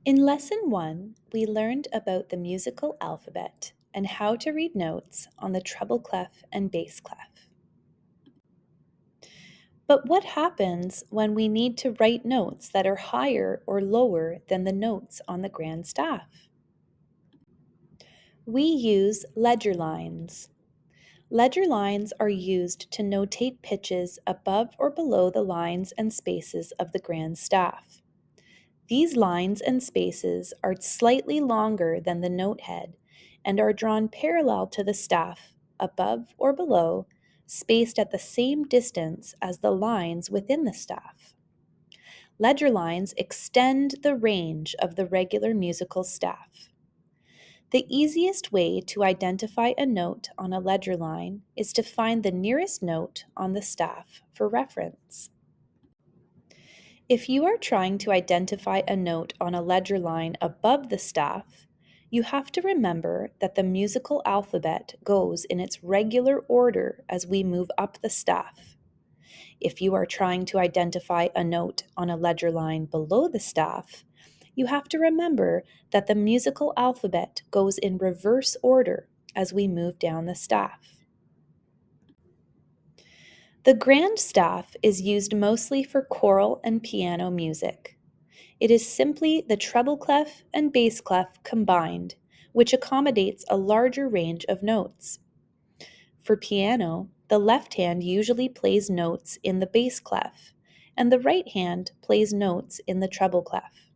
In Lesson 1, we learned about the musical alphabet and how to read notes on the treble clef and bass clef. But what happens when we need to write notes that are higher or lower than the notes on the grand staff? We use ledger lines. Ledger lines are used to notate pitches above or below the lines and spaces of the grand staff. These lines and spaces are slightly longer than the note head and are drawn parallel to the staff, above or below, spaced at the same distance as the lines within the staff. Ledger lines extend the range of the regular musical staff. The easiest way to identify a note on a ledger line is to find the nearest note on the staff for reference. If you are trying to identify a note on a ledger line above the staff, you have to remember that the musical alphabet goes in its regular order as we move up the staff. If you are trying to identify a note on a ledger line below the staff, you have to remember that the musical alphabet goes in reverse order as we move down the staff. The grand staff is used mostly for choral and piano music. It is simply the treble clef and bass clef combined, which accommodates a larger range of notes. For piano, the left hand usually plays notes in the bass clef, and the right hand plays notes in the treble clef.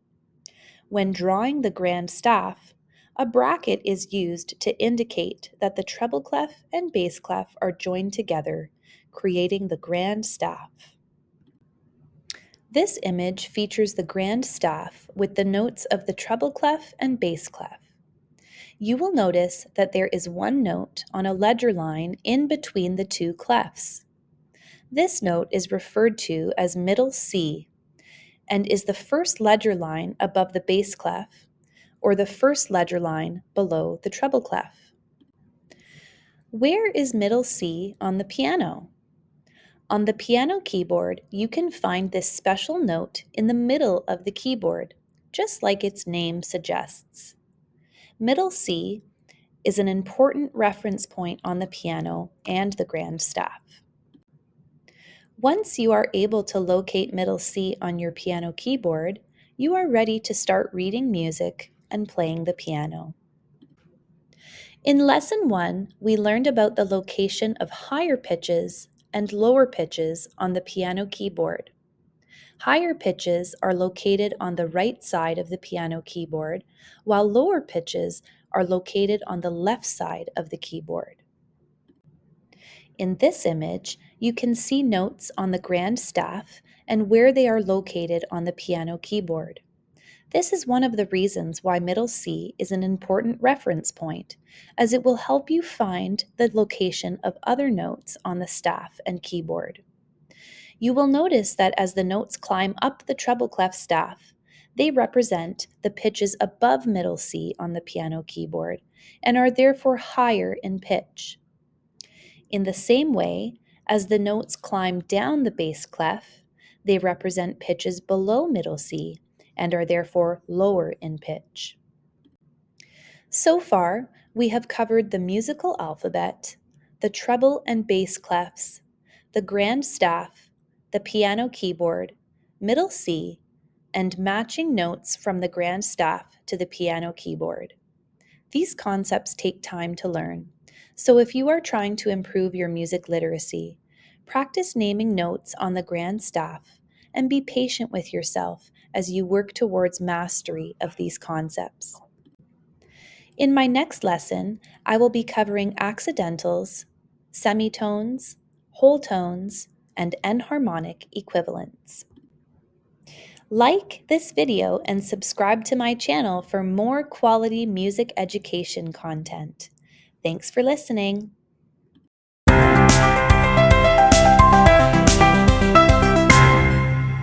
When drawing the grand staff, a bracket is used to indicate that the treble clef and bass clef are joined together, creating the grand staff. This image features the grand staff with the notes of the treble clef and bass clef. You will notice that there is one note on a ledger line in between the two clefs. This note is referred to as middle C and is the first ledger line above the bass clef or the first ledger line below the treble clef. Where is middle C on the piano? On the piano keyboard, you can find this special note in the middle of the keyboard, just like its name suggests. Middle C is an important reference point on the piano and the grand staff. Once you are able to locate middle C on your piano keyboard, you are ready to start reading music and playing the piano. In Lesson 1, we learned about the location of higher pitches and lower pitches on the piano keyboard. Higher pitches are located on the right side of the piano keyboard, while lower pitches are located on the left side of the keyboard. In this image, you can see notes on the grand staff and where they are located on the piano keyboard. This is one of the reasons why middle C is an important reference point, as it will help you find the location of other notes on the staff and keyboard. You will notice that as the notes climb up the treble clef staff, they represent the pitches above middle C on the piano keyboard and are therefore higher in pitch. In the same way, as the notes climb down the bass clef, they represent pitches below middle C and are therefore lower in pitch. So far, we have covered the musical alphabet, the treble and bass clefs, the grand staff, the piano keyboard, middle C, and matching notes from the grand staff to the piano keyboard. These concepts take time to learn, so if you are trying to improve your music literacy, practice naming notes on the grand staff and be patient with yourself as you work towards mastery of these concepts. In my next lesson, I will be covering accidentals, semitones, whole tones, and enharmonic equivalents. Like this video and subscribe to my channel for more quality music education content. Thanks for listening.